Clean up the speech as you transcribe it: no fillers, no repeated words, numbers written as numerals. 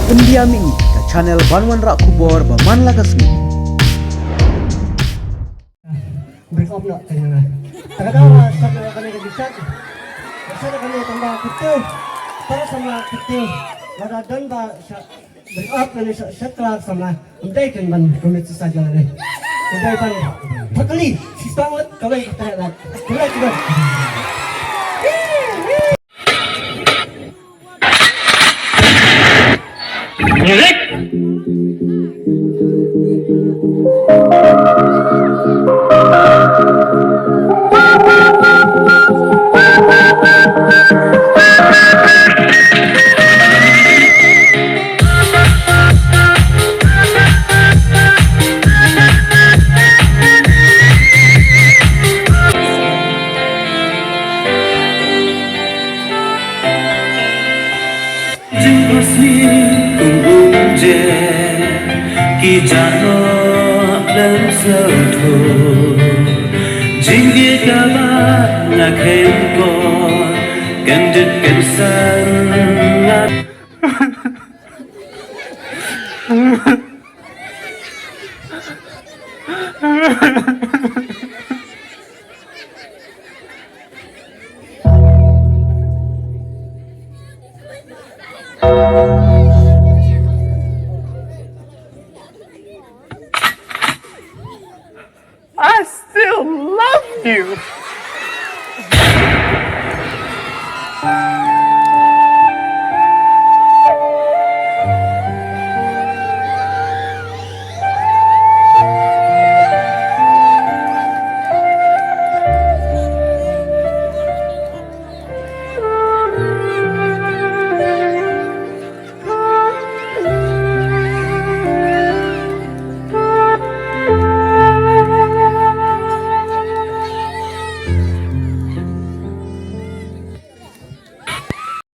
Pendiam ini ke channel Banwan Rak Kubor Baman Lagasmi. Break up na kanya na. Tagadawa sa kanya kagisat. Basta na kanya tambah kutil. Para sa mga kutil. Maradan ba sa break up na sa klak sa mga umday kan man kumit sa sadya na. Umday pa niya. Pagkali, si Spangot, kaway katalat. Kulay ko ba? Ki jano lam so tho jingi ka ba na khen ko kan dit kan san na Thank you.